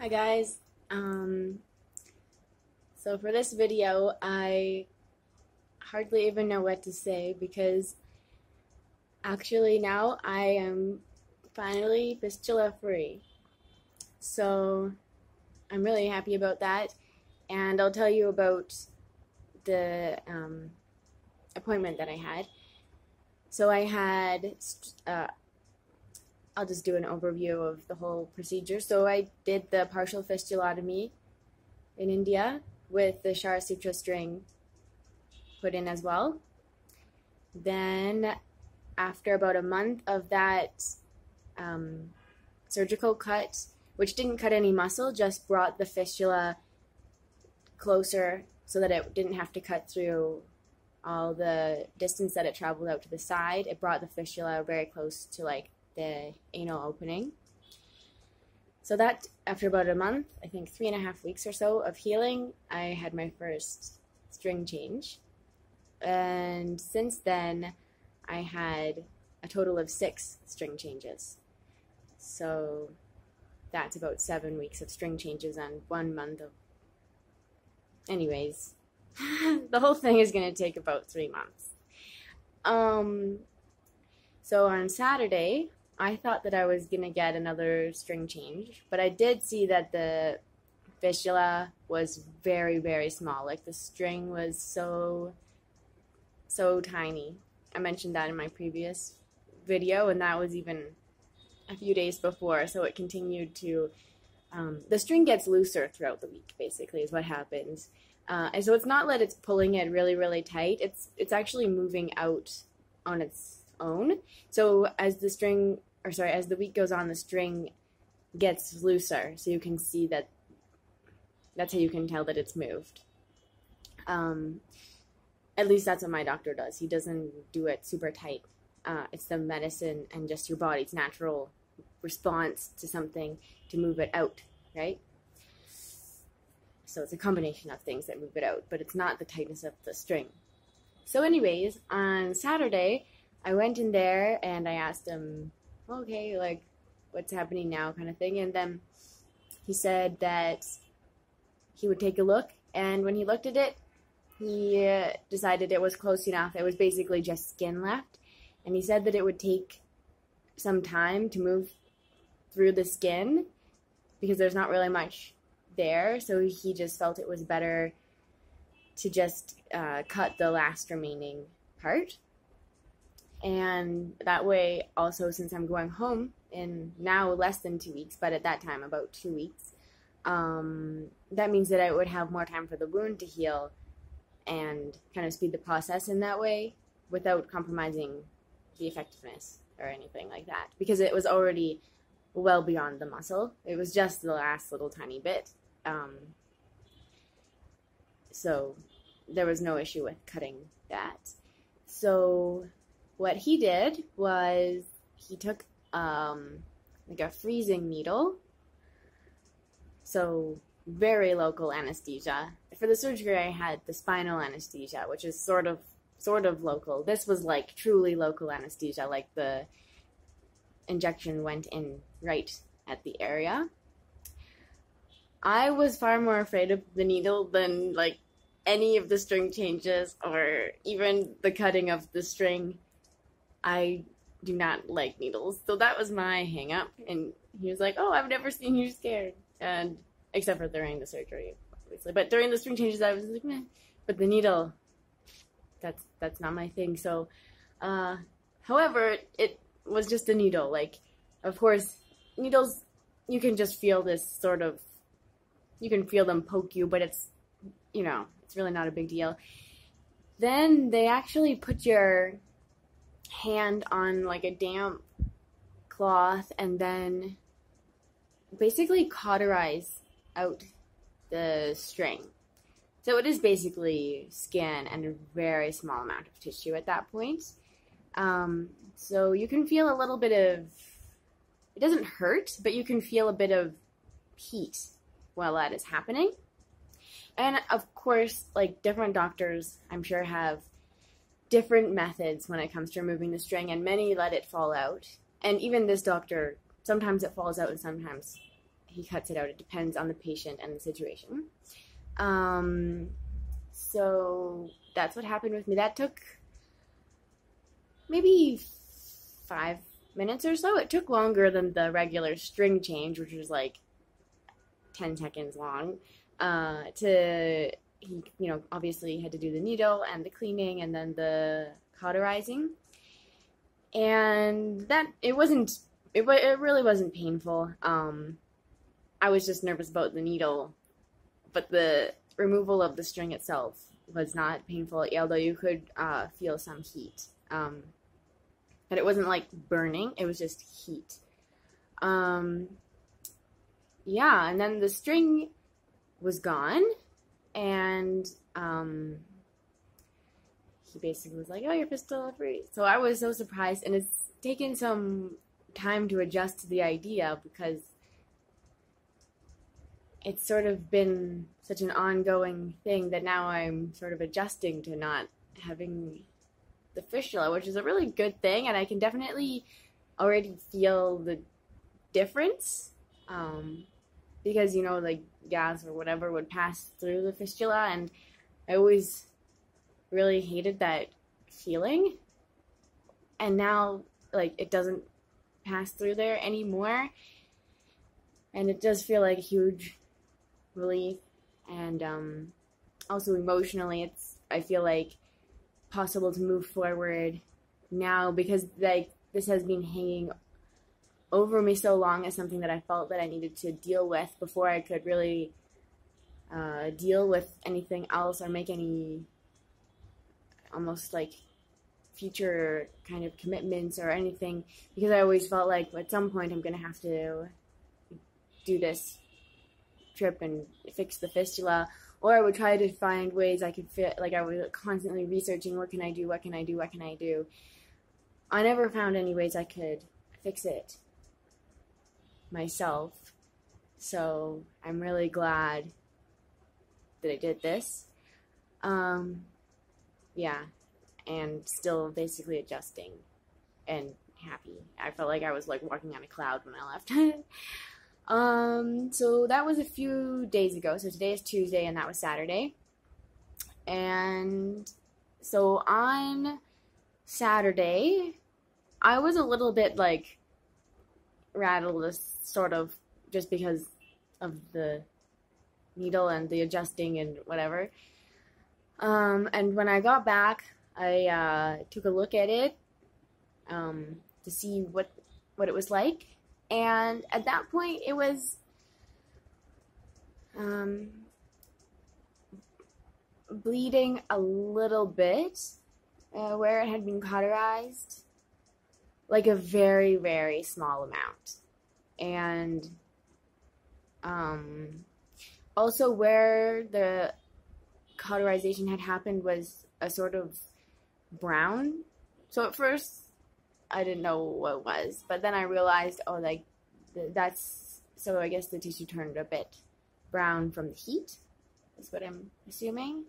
Hi guys. So for this video, I hardly even know what to say because actually now I am finally fistula free. So I'm really happy about that, and I'll tell you about the appointment that I had. So I had I'll just do an overview of the whole procedure. So I did the partial fistulotomy in India with the Shara Sutra string put in as well. Then after about a month of that surgical cut, which didn't cut any muscle, just brought the fistula closer so that it didn't have to cut through all the distance that it traveled out to the side. It brought the fistula very close to like the anal opening. So that after about a month, I think 3.5 weeks or so of healing, I had my first string change. And since then, I had a total of 6 string changes. So that's about 7 weeks of string changes and 1 month of... Anyways, the whole thing is going to take about 3 months. So on Saturday, I thought that I was going to get another string change, but I did see that the fistula was very, very small. Like the string was so tiny. I mentioned that in my previous video, and that was even a few days before, so it continued to... the string gets looser throughout the week, basically, is what happens. And so it's not that it's pulling it really, really tight. It's actually moving out on its own. So as the week goes on, the string gets looser, so you can see that. That's how you can tell that it's moved. At least that's what my doctor does. He doesn't do it super tight. It's the medicine and just your body's natural response to something to move it out, right? So it's a combination of things that move it out, but it's not the tightness of the string. So anyways, on Saturday, I went in there and I asked him, okay, like, what's happening now kind of thing. And then he said that he would take a look. And when he looked at it, he decided it was close enough. It was basically just skin left. And he said that it would take some time to move through the skin because there's not really much there. So he just felt it was better to just cut the last remaining part. And that way, also, since I'm going home in now less than 2 weeks, but at that time about 2 weeks, that means that I would have more time for the wound to heal and kind of speed the process in that way without compromising the effectiveness or anything like that, because it was already well beyond the muscle. It was just the last little tiny bit. So there was no issue with cutting that. So what he did was he took like a freezing needle, so very local anesthesia. For the surgery, I had the spinal anesthesia, which is sort of local. This was like truly local anesthesia, like the injection went in right at the area. I was far more afraid of the needle than like any of the string changes or even the cutting of the string. I do not like needles, so that was my hang up. And he was like, oh, I've never seen you scared. And except for during the surgery, obviously. But during the string changes, I was like, meh. But the needle, that's not my thing. So, however, it was just a needle. Like, of course, needles, you can just feel this sort of, you can feel them poke you, but it's, you know, it's really not a big deal. Then they actually put your hand on like a damp cloth and then basically cauterize out the string. So it is basically skin and a very small amount of tissue at that point. So you can feel a little bit of, it doesn't hurt, but you can feel a bit of heat while that is happening. And of course, like different doctors, I'm sure, have different methods when it comes to removing the string, and many let it fall out. And even this doctor, sometimes it falls out and sometimes he cuts it out. It depends on the patient and the situation. So that's what happened with me. That took maybe 5 minutes or so. It took longer than the regular string change, which was like 10 seconds long. He, obviously had to do the needle and the cleaning and then the cauterizing. And that, it really wasn't painful. I was just nervous about the needle, but the removal of the string itself was not painful, although you could feel some heat. But it wasn't like burning, it was just heat. Yeah, and then the string was gone, and he basically was like, oh, you're fistula free. So I was so surprised, and it's taken some time to adjust to the idea because it's sort of been such an ongoing thing that now I'm sort of adjusting to not having the fistula, which is a really good thing, and I can definitely already feel the difference, because, like gas or whatever would pass through the fistula, and I always really hated that feeling, and now, like, it doesn't pass through there anymore, and it does feel like a huge relief, and also emotionally, I feel like possible to move forward now because, like, this has been hanging over me so long as something that I felt that I needed to deal with before I could really deal with anything else or make any almost like future kind of commitments or anything, because I always felt like at some point I'm going to have to do this trip and fix the fistula, or I would try to find ways I could fit, like I was constantly researching, what can I do? I never found any ways I could fix it myself, so I'm really glad that I did this. Yeah, and still basically adjusting and happy. I felt like I was like walking on a cloud when I left. So that was a few days ago. So today is Tuesday and that was Saturday. And so on Saturday, I was a little bit like rattled, sort of, just because of the needle and the adjusting and whatever. And when I got back, I took a look at it to see what it was like. And at that point, it was bleeding a little bit where it had been cauterized, like a very, very small amount. And also where the cauterization had happened was a sort of brown. So at first, I didn't know what it was, but then I realized, oh, like, so I guess the tissue turned a bit brown from the heat, is what I'm assuming.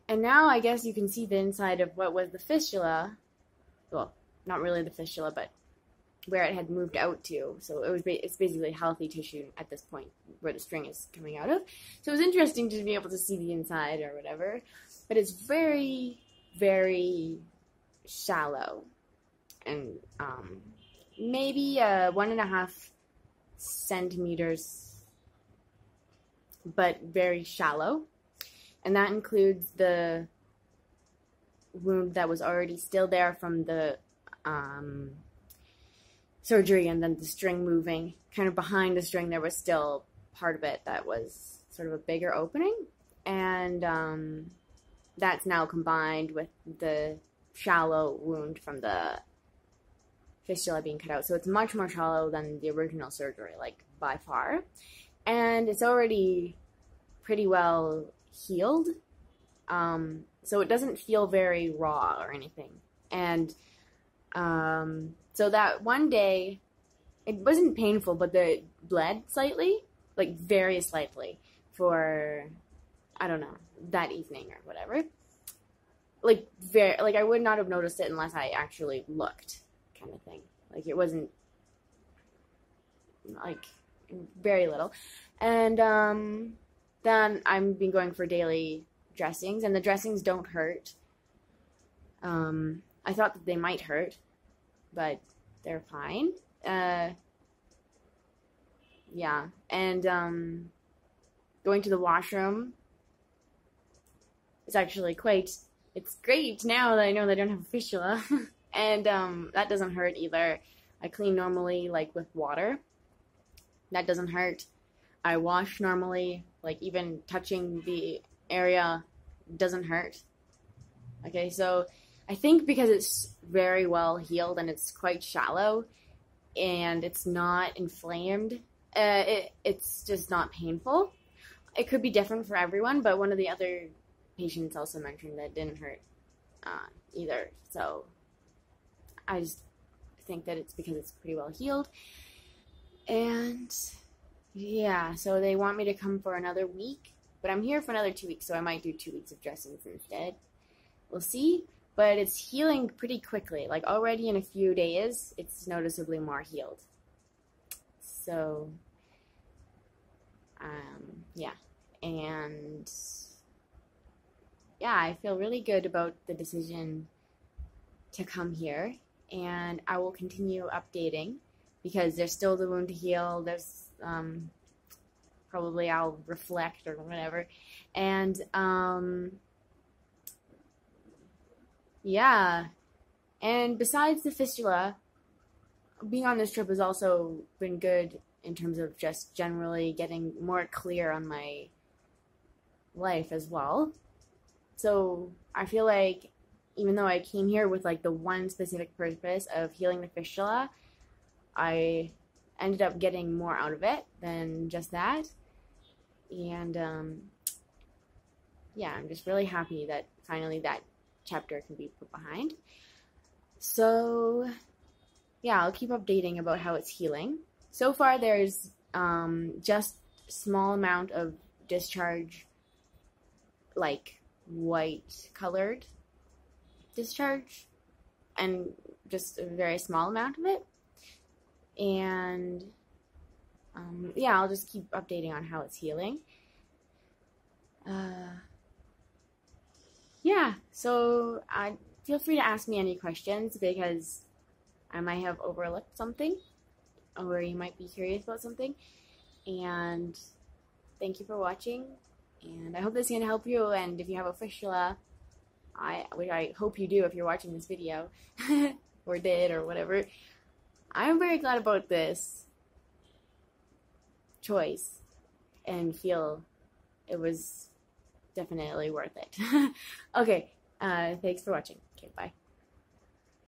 And now I guess you can see the inside of what was the fistula. Well, not really the fistula, but where it had moved out to. So it's basically healthy tissue at this point where the string is coming out of. So it was interesting to be able to see the inside or whatever, but it's very, very shallow. And maybe 1.5 centimeters, but very shallow. And that includes the wound that was already still there from the surgery, and then the string moving. Kind of behind the string, there was still part of it that was sort of a bigger opening. And that's now combined with the shallow wound from the fistula being cut out. So it's much more shallow than the original surgery, like by far. And it's already pretty well healed. So it doesn't feel very raw or anything. And so that one day, it wasn't painful, but it bled slightly, like very slightly, for, I don't know, that evening or whatever. Like I would not have noticed it unless I actually looked, kind of thing. Like it wasn't, like, very little. And then I've been going for daily dressings, and the dressings don't hurt. I thought that they might hurt, but they're fine. Yeah, and going to the washroom is actually it's great now that I know that I don't have a fistula. And that doesn't hurt either. I clean normally, like with water. That doesn't hurt. I wash normally, like even touching the area doesn't hurt. Okay, so I think because it's very well healed and it's quite shallow and it's not inflamed, it's just not painful. It could be different for everyone, but one of the other patients also mentioned that it didn't hurt either. So I just think that it's because it's pretty well healed. And yeah, so they want me to come for another week, but I'm here for another 2 weeks, so I might do 2 weeks of dressings instead. We'll see, but it's healing pretty quickly. Like already in a few days, it's noticeably more healed. So, yeah, and yeah, I feel really good about the decision to come here, and I will continue updating because there's still the wound to heal. There's probably I'll reflect or whatever, and yeah, and besides the fistula, being on this trip has also been good in terms of just generally getting more clear on my life as well. So I feel like even though I came here with like the one specific purpose of healing the fistula, I ended up getting more out of it than just that. And yeah, I'm just really happy that finally that chapter can be put behind. So yeah, I'll keep updating about how it's healing. So far there's just a small amount of discharge, like white colored discharge, and just a very small amount of it. And yeah, I'll just keep updating on how it's healing. Yeah, so feel free to ask me any questions because I might have overlooked something, or you might be curious about something. And thank you for watching, and I hope this is going to help you. And if you have a fistula, which I hope you do if you're watching this video, or did, or whatever, I'm very glad about this choice and feel it was definitely worth it. Okay, thanks for watching. Okay, bye.